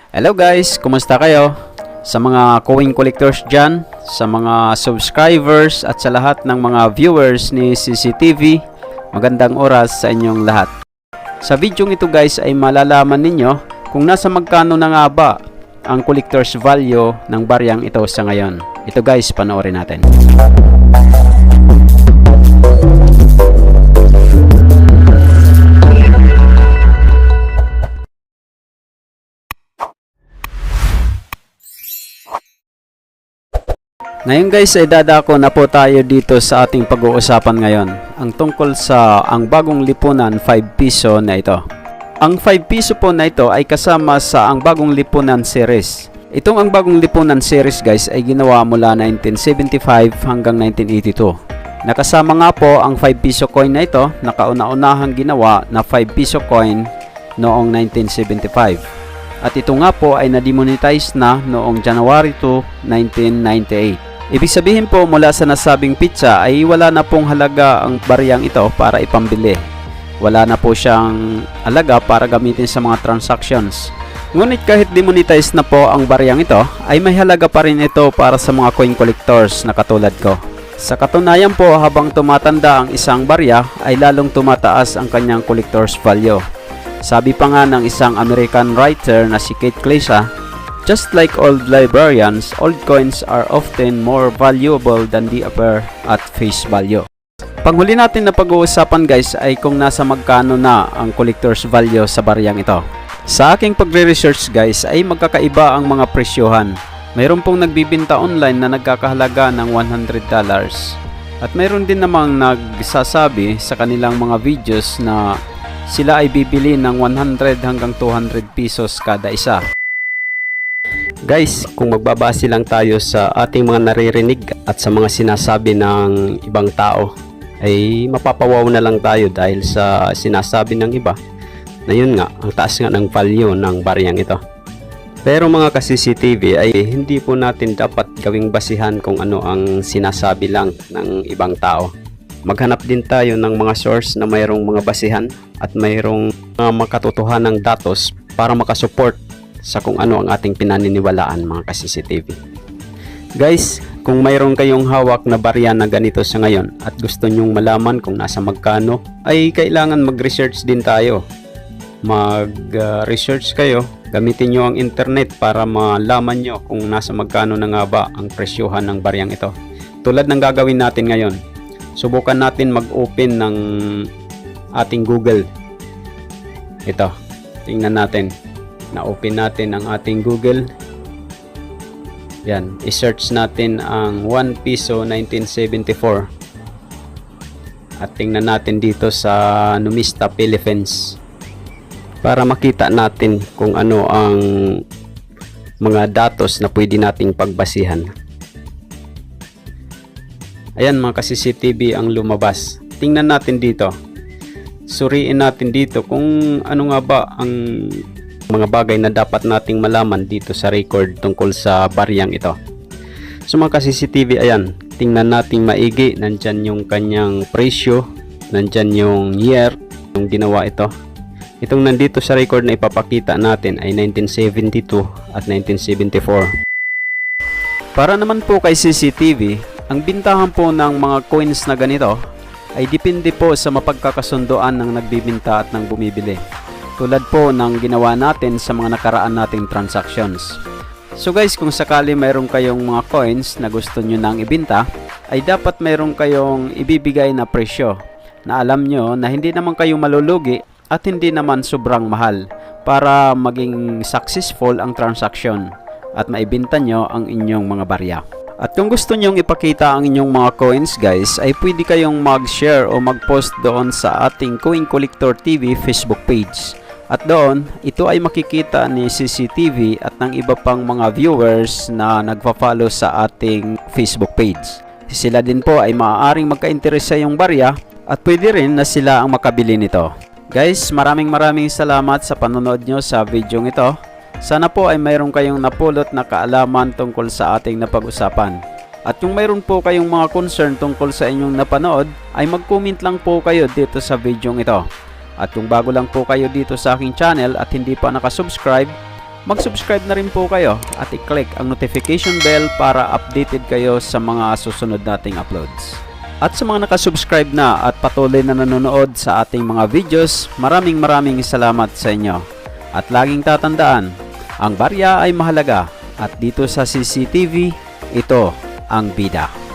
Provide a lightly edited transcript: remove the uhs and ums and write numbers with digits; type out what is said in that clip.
Hello guys, kumusta kayo? Sa mga coin collectors dyan, sa mga subscribers at sa lahat ng mga viewers ni CCTV, magandang oras sa inyong lahat. Sa video ito guys ay malalaman ninyo kung nasa magkano na nga ba ang collector's value ng baryang ito sa ngayon. Ito guys, panoorin natin. Ngayon guys ay dadako na po tayo dito sa ating pag-uusapan ngayon. Ang tungkol sa ang bagong lipunan 5 piso na ito. Ang 5 piso po na ito ay kasama sa ang bagong lipunan series. Itong ang bagong lipunan series guys ay ginawa mula 1975 hanggang 1982. Nakasama nga po ang 5 piso coin na ito na kauna-unahang ginawa na 5 piso coin noong 1975. At ito nga po ay na-demonetize na noong January 2, 1998. Ibig sabihin po mula sa nasabing pizza ay wala na pong halaga ang baryang ito para ipambili. Wala na po siyang halaga para gamitin sa mga transactions. Ngunit kahit demonetize na po ang baryang ito, ay may halaga pa rin ito para sa mga coin collectors na katulad ko. Sa katunayan po, habang tumatanda ang isang barya, ay lalong tumataas ang kanyang collector's value. Sabi pa nga ng isang American writer na si Kate Klesa, "Just like old librarians, old coins are often more valuable than they appear at face value." Panghuli natin na pag-uusapan guys ay kung nasa magkano na ang collector's value sa baryang ito. Sa aking pagre-research guys ay magkakaiba ang mga presyohan. Mayroon pong nagbibinta online na nagkakahalaga ng $100 at mayroon din namang nagsasabi sa kanilang mga videos na sila ay bibili ng 100 hanggang 200 pesos kada isa. Guys, kung magbabase lang tayo sa ating mga naririnig at sa mga sinasabi ng ibang tao, ay mapapawaw na lang tayo dahil sa sinasabi ng iba na yun nga, ang taas nga ng value ng baryang ito. Pero mga ka-CCTV ay hindi po natin dapat gawing basihan kung ano ang sinasabi lang ng ibang tao. Maghanap din tayo ng mga source na mayroong mga basihan at mayroong mga makatotohanang datos para makasupport sa kung ano ang ating pinaniniwalaan mga ka-CCTV. Guys, kung mayroon kayong hawak na barya na ganito sa ngayon at gusto nyong malaman kung nasa magkano, ay kailangan mag-research din tayo. Mag-research kayo, gamitin nyo ang internet para malaman nyo kung nasa magkano na nga ba ang presyohan ng baryang ito. Tulad ng gagawin natin ngayon, subukan natin mag-open ng ating Google. Ito, tingnan natin. Na-open natin ang ating Google. Yan, i-search natin ang 1 piso 1974. At tingnan natin dito sa Numista Philippines para makita natin kung ano ang mga datos na pwede nating pagbasihan. Ayan mga ka-CCTV ang lumabas. Tingnan natin dito. Suriin natin dito kung ano nga ba ang mga bagay na dapat nating malaman dito sa record tungkol sa baryang ito. So mga ka-CCTV, ayan, tingnan natin maigi. Nandyan yung kanyang presyo, nandyan yung year yung ginawa ito. Itong nandito sa record na ipapakita natin ay 1972 at 1974. Para naman po kay CCTV, ang bintahan po ng mga coins na ganito ay depende po sa mapagkakasundoan ng nagbibinta at ng bumibili. Tulad po ng ginawa natin sa mga nakaraan nating transactions. So guys, kung sakali mayroon kayong mga coins na gusto nyo nang ibinta, ay dapat mayroon kayong ibibigay na presyo na alam nyo na hindi naman kayo malulugi at hindi naman sobrang mahal para maging successful ang transaction at maibenta nyo ang inyong mga barya. At kung gusto nyong ipakita ang inyong mga coins guys, ay pwede kayong mag-share o mag-post doon sa ating Coin Collector TV Facebook page. At doon, ito ay makikita ni CCTV at ng iba pang mga viewers na nagpa-follow sa ating Facebook page. Sila din po ay maaaring magka-interest sa iyong barya at pwede rin na sila ang makabili nito. Guys, maraming salamat sa panonood nyo sa video ito. Sana po ay mayroon kayong napulot na kaalaman tungkol sa ating napag-usapan. At kung mayroon po kayong mga concern tungkol sa inyong napanood, ay mag-comment lang po kayo dito sa video ito. At kung bago lang po kayo dito sa aking channel at hindi pa nakasubscribe, mag-subscribe na rin po kayo at i-click ang notification bell para updated kayo sa mga susunod nating uploads. At sa mga nakasubscribe na at patuloy na nanonood sa ating mga videos, maraming salamat sa inyo. At laging tatandaan, ang barya ay mahalaga at dito sa CCTV, ito ang bida.